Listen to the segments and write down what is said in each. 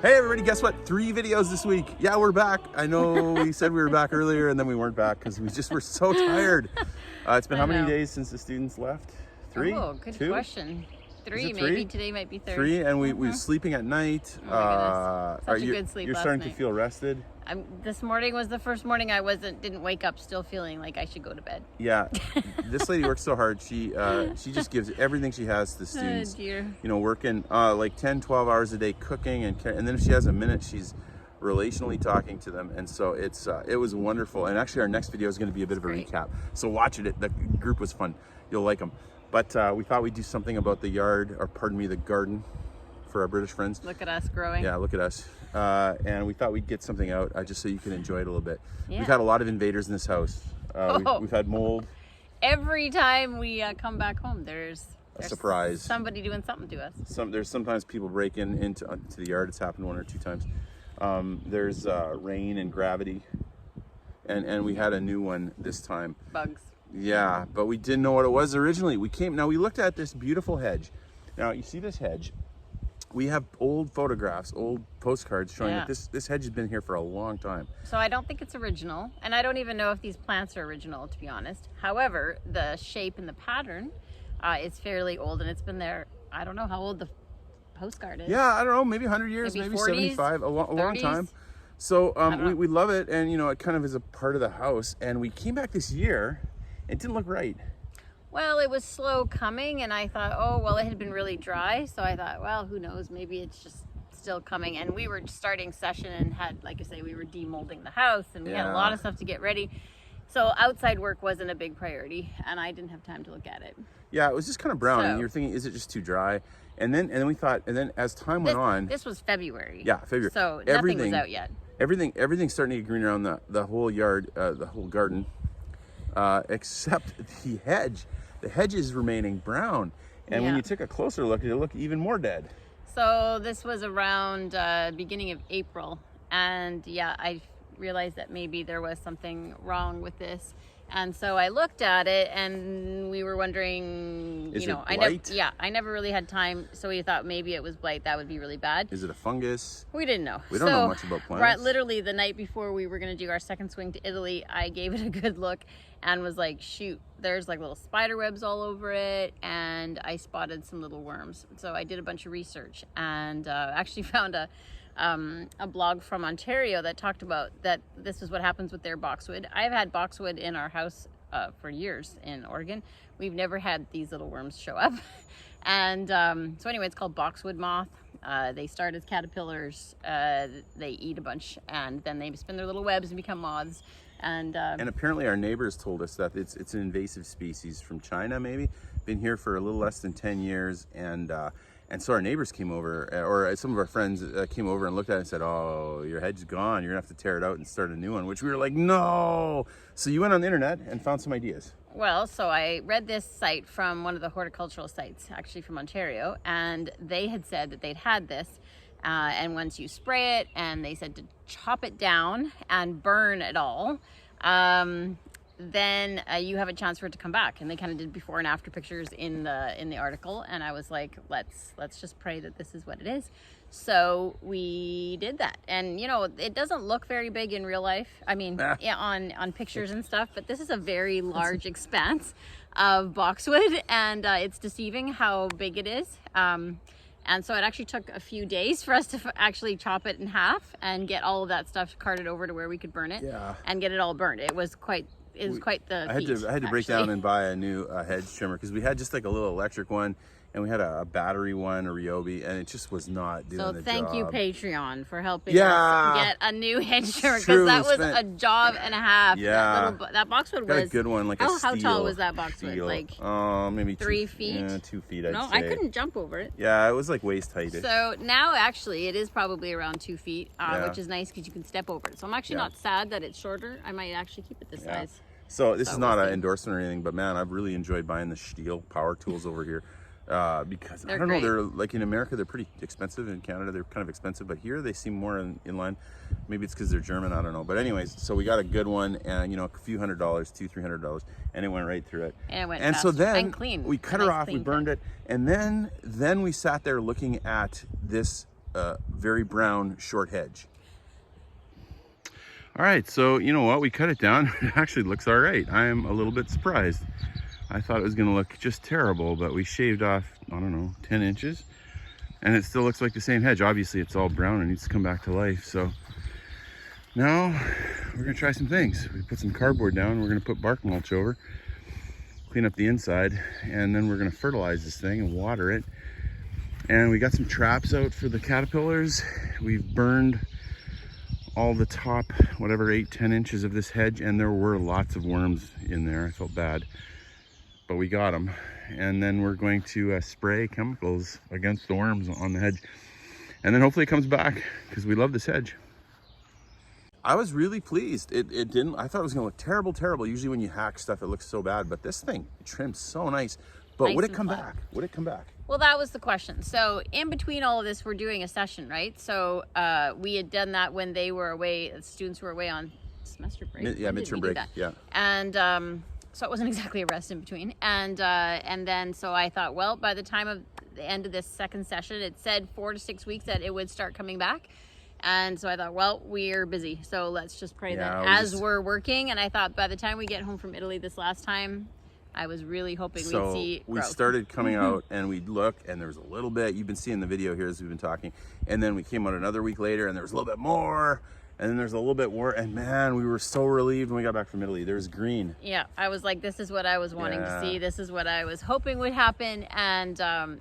Hey everybody, guess what? 3 videos this week. Yeah, we're back. I know we said we were back earlier and then we weren't back because we just were so tired. It's been how many days since the students left? 3? Oh, good 2? question. 3, 3? maybe. Today might be 3. 3, and we were sleeping at night. Oh my goodness. Such a good sleep You're last starting night. to feel rested? This morning was the first morning I didn't wake up still feeling like I should go to bed. Yeah, this lady works so hard. She just gives everything she has to the students. Oh dear. You know, working like 10, 12 hours a day cooking, and then if she has a minute, she's relationally talking to them. And so it was wonderful. And actually our next video is going to be a bit of a recap. So watch it. The group was fun. You'll like them. But we thought we'd do something about the yard, or pardon me, the garden, for our British friends. Look at us growing. Yeah, look at us. And we thought we'd get something out just so you can enjoy it a little bit. Yeah. We've had a lot of invaders in this house. We've had mold. Every time we come back home, there's A surprise. Somebody doing something to us. There's sometimes people break into the yard. It's happened 1 or 2 times. There's rain and gravity. And we had a new one this time. Bugs. Yeah, but we didn't know what it was originally. Now we looked at this beautiful hedge. Now you see this hedge. We have old photographs, old postcards showing that this hedge has been here for a long time. So I don't think it's original, and I don't even know if these plants are original, to be honest. However, the shape and the pattern is fairly old, and it's been there. I don't know how old the postcard is. Yeah, I don't know, maybe 100 years, maybe 40s, 75, a long time. So we love it, and you know, it kind of is a part of the house. And we came back this year, it didn't look right. Well, it was slow coming, and I thought, oh, well, it had been really dry. So I thought, well, who knows? Maybe it's just still coming. And we were starting session and had, like I say, we were demolding the house, and we had a lot of stuff to get ready. So outside work wasn't a big priority, and I didn't have time to look at it. Yeah, it was just kind of brown, and you're thinking, is it just too dry? And then we thought, and then as time went on. This was February. Yeah, February. So nothing was out yet. Everything's starting to get green around the whole yard, the whole garden, except the hedge. The hedge is remaining brown, and when you took a closer look, it looked even more dead. So this was around beginning of April, and yeah, I realized that maybe there was something wrong with this, and so I looked at it, and we were wondering, Is you know, it blight? I never really had time, so we thought maybe it was blight. That would be really bad. Is it a fungus? We didn't know. We don't know much about plants. Right, literally the night before we were going to do our second swing to Italy, I gave it a good look and was like, shoot, there's like little spider webs all over it, and I spotted some little worms. So I did a bunch of research and actually found a blog from Ontario that talked about that this is what happens with their boxwood. I've had boxwood in our house for years in Oregon. We've never had these little worms show up. And so anyway, it's called boxwood moth. They start as caterpillars, they eat a bunch, and then they spin their little webs and become moths. And apparently our neighbors told us that it's an invasive species from China, maybe. Been here for a little less than 10 years, and so our neighbors came over, or some of our friends came over and looked at it and said, oh, your hedge is gone, you're gonna have to tear it out and start a new one, which we were like, no! So you went on the internet and found some ideas. Well, so I read this site from one of the horticultural sites, actually from Ontario, and they had said that they'd had this, and once you spray it, and they said to chop it down and burn it all, then you have a chance for it to come back. And they kind of did before and after pictures in the article, and I was like, let's just pray that this is what it is. So we did that, and you know, it doesn't look very big in real life. I mean, yeah, on pictures and stuff, but this is a very large expanse of boxwood, and it's deceiving how big it is. And so it actually took a few days for us to actually chop it in half and get all of that stuff carted over to where we could burn it and get it all burned. It was quite the feat, I had to break down and buy a new hedge trimmer, because we had just like a little electric one, and we had a battery one, a Ryobi, and it just was not doing the job. So thank you, Patreon, for helping us get a new hedge trimmer, because that was a job and a half. Yeah. That boxwood was a good one, like how tall was that boxwood? Like maybe 3 feet? Yeah, 2 feet, I'd say. No, I couldn't jump over it. Yeah, it was like waist height. So now actually it is probably around 2 feet, which is nice because you can step over it. So I'm actually not sad that it's shorter. I might actually keep it this size. So this is not an endorsement or anything, but man, I've really enjoyed buying the Stihl power tools over here. Because I don't know, they're like in America, they're pretty expensive. In Canada, they're kind of expensive, but here they seem more in line. Maybe it's because they're German, I don't know. But anyways, so we got a good one, and you know, a few $100, $200-300, and it went right through it. And it went and fast so then and clean. We cut her off, we burned it, and then we sat there looking at this very brown short hedge. All right, so you know what? We cut it down. It actually looks all right. I am a little bit surprised. I thought it was going to look just terrible, but we shaved off, I don't know, 10 inches. And it still looks like the same hedge. Obviously, it's all brown and needs to come back to life. So now we're going to try some things. We put some cardboard down. We're going to put bark mulch over, clean up the inside, and then we're going to fertilize this thing and water it. And we got some traps out for the caterpillars. We've burned all the top, whatever, 8-10 inches of this hedge, and there were lots of worms in there. I felt bad, but we got them. And then we're going to spray chemicals against the worms on the hedge, and then hopefully it comes back, because we love this hedge. I was really pleased. It didn't, I thought it was gonna look terrible. Usually when you hack stuff, it looks so bad, but this thing trims so nice. But Nice would it and come flat. back? Would it come back? Well, that was the question. So in between all of this, we're doing a session, right? So we had done that when they were away, the students were away on semester break. Yeah, When did we midterm do break, that? yeah. And so it wasn't exactly a rest in between. And then so I thought, well, by the time of the end of this second session, it said 4 to 6 weeks that it would start coming back. And so I thought, well, we're busy, so let's just pray that as we're working. And I thought by the time we get home from Italy this last time, I was really hoping we'd see we growth. started coming out and we'd look, and there was a little bit. You've been seeing the video here as we've been talking, and then we came out another week later and there was a little bit more, and then there's a little bit more, and man, we were so relieved when we got back from Italy. There's green. Yeah, I was like, this is what I was wanting to see. This is what I was hoping would happen. And,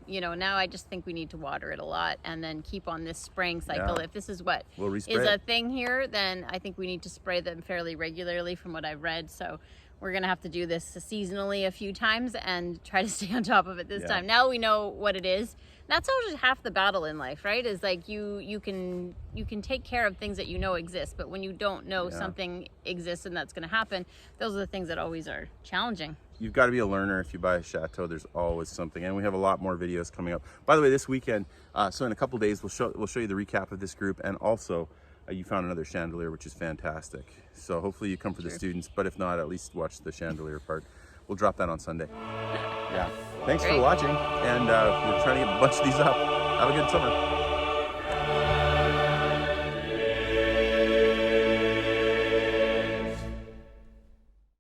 you know, now I just think we need to water it a lot and then keep on this spraying cycle. Yeah. If this is what We'll is respray a it. thing here, then I think we need to spray them fairly regularly from what I've read. So we're going to have to do this seasonally a few times and try to stay on top of it this time. Now we know what it is. That's always half the battle in life, right? Is like you can take care of things that you know exist, but when you don't know something exists and that's going to happen, those are the things that always are challenging. You've got to be a learner. If you buy a Château, there's always something, and we have a lot more videos coming up. By the way, this weekend, so in a couple days, we'll show you the recap of this group, and also you found another chandelier, which is fantastic. So hopefully you come for the students, but if not, at least watch the chandelier part. We'll drop that on Sunday. Yeah. Thanks for watching, and we're trying to get a bunch of these up. Have a good summer.